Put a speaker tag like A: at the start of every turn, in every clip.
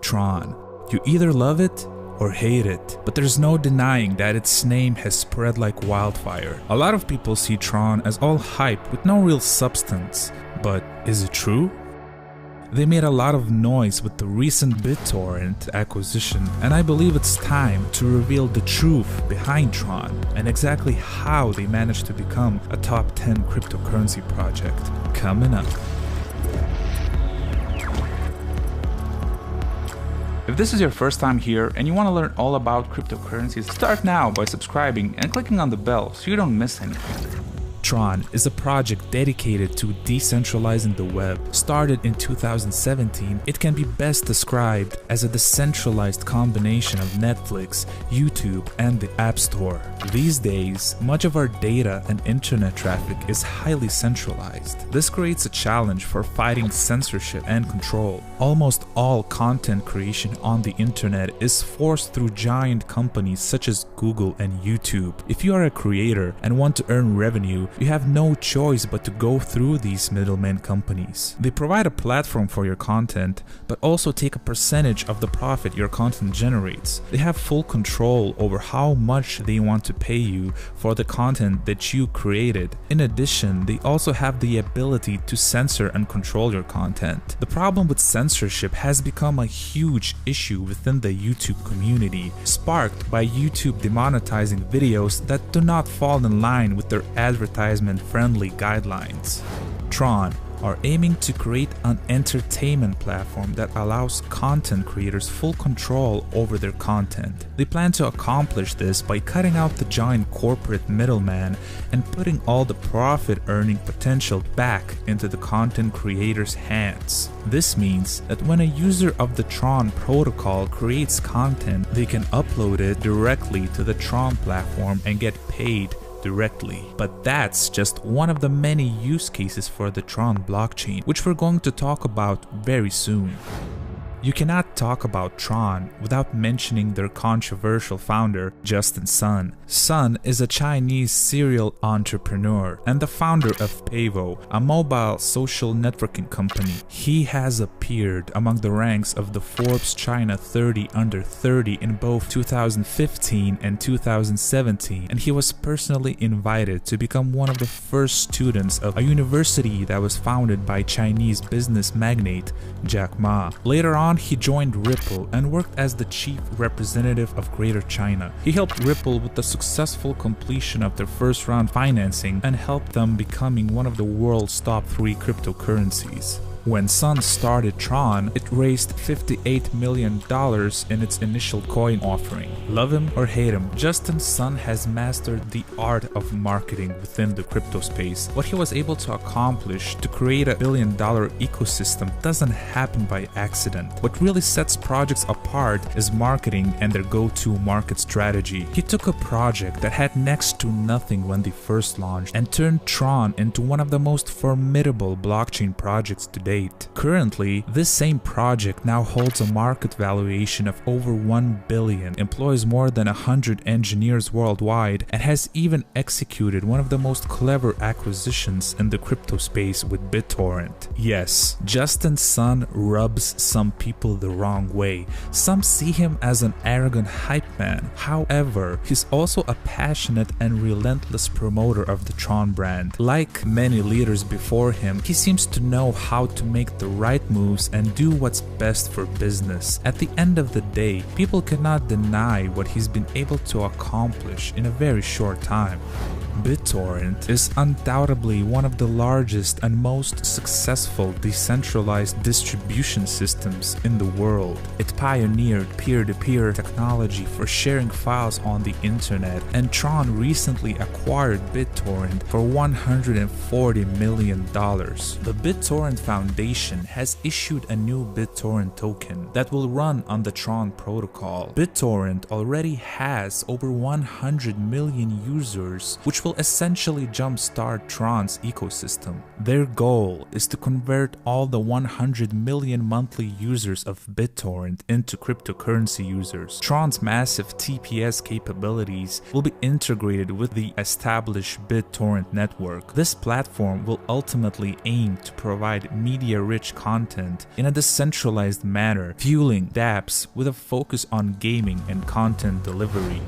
A: Tron. You either love it or hate it, but there's no denying that its name has spread like wildfire. A lot of people see Tron as all hype with no real substance, but is it true? They made a lot of noise with the recent BitTorrent acquisition, and I believe it's time to reveal the truth behind Tron and exactly how they managed to become a top 10 cryptocurrency project. Coming up. If this is your first time here and you want to learn all about cryptocurrencies, start now by subscribing and clicking on the bell so you don't miss anything. Tron is a project dedicated to decentralizing the web. Started in 2017, it can be best described as a decentralized combination of Netflix, YouTube, and the App Store. These days, much of our data and internet traffic is highly centralized. This creates a challenge for fighting censorship and control. Almost all content creation on the internet is forced through giant companies such as Google and YouTube. If you are a creator and want to earn revenue, you have no choice but to go through these middlemen companies. They provide a platform for your content, but also take a percentage of the profit your content generates. They have full control over how much they want to pay you for the content that you created. In addition, they also have the ability to censor and control your content. The problem with censorship has become a huge issue within the YouTube community, sparked by YouTube demonetizing videos that do not fall in line with their advertisement-friendly guidelines. Tron are aiming to create an entertainment platform that allows content creators full control over their content. They plan to accomplish this by cutting out the giant corporate middleman and putting all the profit earning potential back into the content creators' hands. This means that when a user of the Tron protocol creates content, they can upload it directly to the Tron platform and get paid directly. But that's just one of the many use cases for the Tron blockchain, which we're going to talk about very soon. You cannot talk about Tron without mentioning their controversial founder, Justin Sun. Sun is a Chinese serial entrepreneur and the founder of Payvo, a mobile social networking company. He has appeared among the ranks of the Forbes China 30 Under 30 in both 2015 and 2017, and he was personally invited to become one of the first students of a university that was founded by Chinese business magnate Jack Ma. Later on, he joined Ripple and worked as the chief representative of Greater China. He helped Ripple with the successful completion of their first round financing and helped them becoming one of the world's top 3 cryptocurrencies. When Sun started Tron, it raised $58 million in its initial coin offering. Love him or hate him, Justin Sun has mastered the art of marketing within the crypto space. What he was able to accomplish to create a billion-dollar ecosystem doesn't happen by accident. What really sets projects apart is marketing and their go-to market strategy. He took a project that had next to nothing when they first launched and turned Tron into one of the most formidable blockchain projects to date. Currently, this same project now holds a market valuation of over $1 billion, employs more than 100 engineers worldwide, and has even executed one of the most clever acquisitions in the crypto space with BitTorrent. Yes, Justin Sun rubs some people the wrong way. Some see him as an arrogant hype man. However, he's also a passionate and relentless promoter of the Tron brand. Like many leaders before him, he seems to know how to make the right moves and do what's best for business. At the end of the day, people cannot deny what he's been able to accomplish in a very short time. BitTorrent is undoubtedly one of the largest and most successful decentralized distribution systems in the world. It pioneered peer-to-peer technology for sharing files on the internet, and Tron recently acquired BitTorrent for $140 million. The BitTorrent Foundation has issued a new BitTorrent token that will run on the Tron protocol. BitTorrent already has over 100 million users, which which will essentially jumpstart Tron's ecosystem. Their goal is to convert all the 100 million monthly users of BitTorrent into cryptocurrency users. Tron's massive TPS capabilities will be integrated with the established BitTorrent network. This platform will ultimately aim to provide media-rich content in a decentralized manner, fueling dApps with a focus on gaming and content delivery.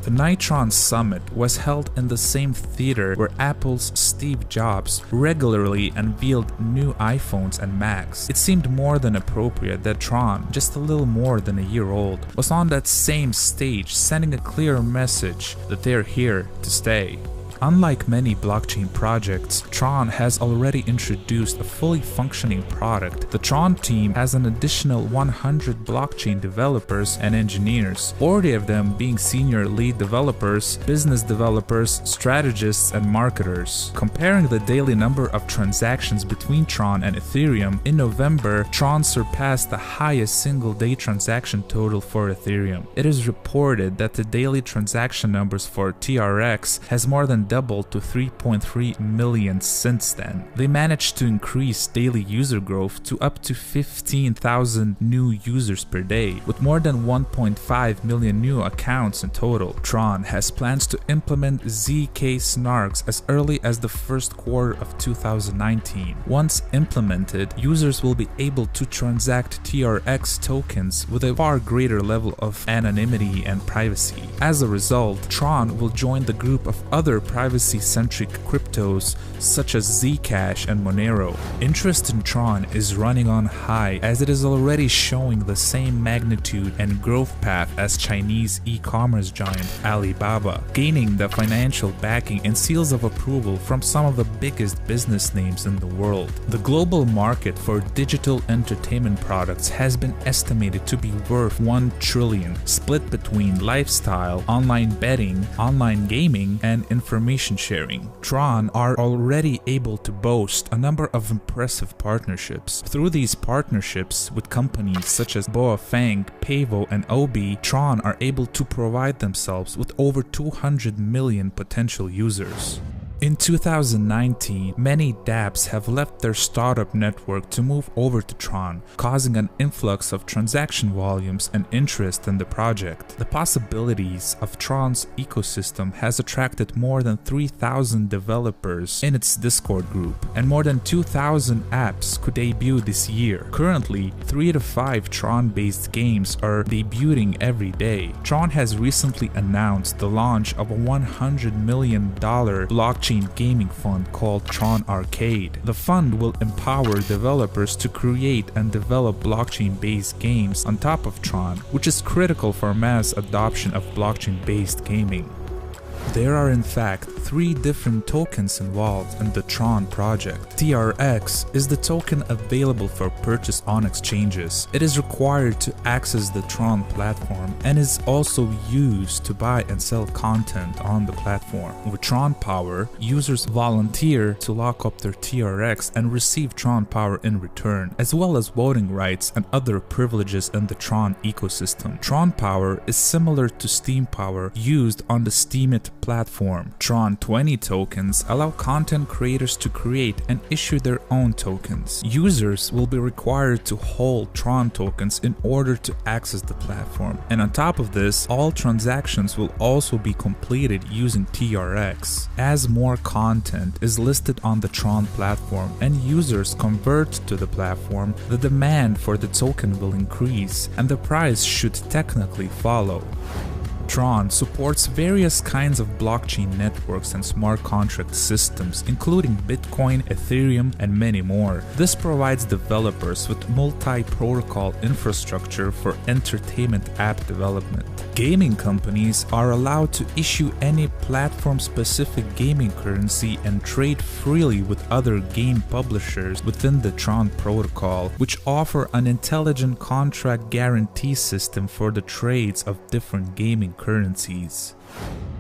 A: The Nitron Summit was held in the same theater where Apple's Steve Jobs regularly unveiled new iPhones and Macs. It seemed more than appropriate that Tron, just a little more than a year old, was on that same stage sending a clear message that they're here to stay. Unlike many blockchain projects, Tron has already introduced a fully functioning product. The Tron team has an additional 100 blockchain developers and engineers, 40 of them being senior lead developers, business developers, strategists, and marketers. Comparing the daily number of transactions between Tron and Ethereum, in November, Tron surpassed the highest single-day transaction total for Ethereum. It is reported that the daily transaction numbers for TRX has more than doubled to 3.3 million since then. They managed to increase daily user growth to up to 15,000 new users per day, with more than 1.5 million new accounts in total. Tron has plans to implement ZK snarks as early as the first quarter of 2019. Once implemented, users will be able to transact TRX tokens with a far greater level of anonymity and privacy. As a result, Tron will join the group of other privacy-centric cryptos such as Zcash and Monero. Interest in Tron is running on high as it is already showing the same magnitude and growth path as Chinese e-commerce giant Alibaba, gaining the financial backing and seals of approval from some of the biggest business names in the world. The global market for digital entertainment products has been estimated to be worth 1 trillion, split between lifestyle, online betting, online gaming, and information sharing. Tron are already able to boast a number of impressive partnerships. Through these partnerships with companies such as Boafeng, Pavo, and Obi, Tron are able to provide themselves with over 200 million potential users. In 2019, many dApps have left their startup network to move over to Tron, causing an influx of transaction volumes and interest in the project. The possibilities of Tron's ecosystem has attracted more than 3,000 developers in its Discord group, and more than 2,000 apps could debut this year. Currently, 3 to 5 Tron-based games are debuting every day. Tron has recently announced the launch of a $100 million blockchain gaming fund called Tron Arcade. The fund will empower developers to create and develop blockchain-based games on top of Tron, which is critical for mass adoption of blockchain-based gaming. There are in fact 3 different tokens involved in the Tron project. TRX is the token available for purchase on exchanges. It is required to access the Tron platform and is also used to buy and sell content on the platform. With Tron Power, users volunteer to lock up their TRX and receive Tron Power in return, as well as voting rights and other privileges in the Tron ecosystem. Tron Power is similar to Steam Power used on the Steemit platform. Tron 20 tokens allow content creators to create and issue their own tokens. Users will be required to hold Tron tokens in order to access the platform. And on top of this, all transactions will also be completed using TRX. As more content is listed on the Tron platform and users convert to the platform, the demand for the token will increase and the price should technically follow. Tron supports various kinds of blockchain networks and smart contract systems, including Bitcoin, Ethereum, and many more. This provides developers with multi-protocol infrastructure for entertainment app development. Gaming companies are allowed to issue any platform-specific gaming currency and trade freely with other game publishers within the Tron protocol, which offer an intelligent contract guarantee system for the trades of different gaming currencies.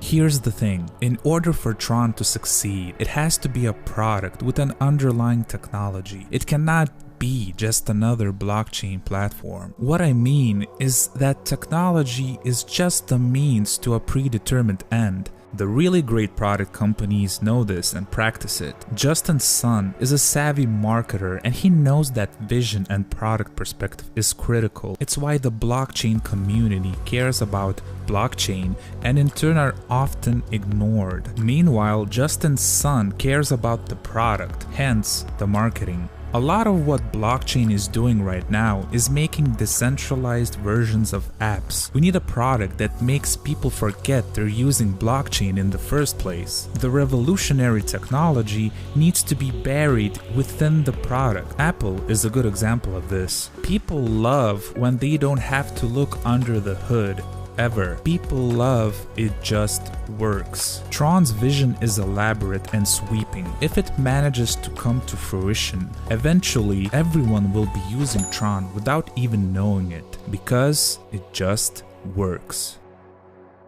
A: Here's the thing, in order for Tron to succeed, it has to be a product with an underlying technology. It cannot be just another blockchain platform. What I mean is that technology is just a means to a predetermined end. The really great product companies know this and practice it. Justin Sun is a savvy marketer and he knows that vision and product perspective is critical. It's why the blockchain community cares about blockchain and in turn are often ignored. Meanwhile, Justin Sun cares about the product, hence the marketing. A lot of what blockchain is doing right now is making decentralized versions of apps. We need a product that makes people forget they're using blockchain in the first place. The revolutionary technology needs to be buried within the product. Apple is a good example of this. People love when they don't have to look under the hood. Ever. People love it just works. Tron's vision is elaborate and sweeping. If it manages to come to fruition, eventually everyone will be using Tron without even knowing it, because it just works.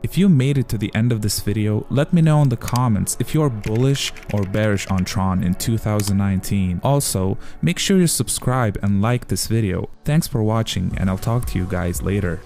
A: If you made it to the end of this video, let me know in the comments if you're bullish or bearish on Tron in 2019. Also, make sure you subscribe and like this video. Thanks for watching and I'll talk to you guys later.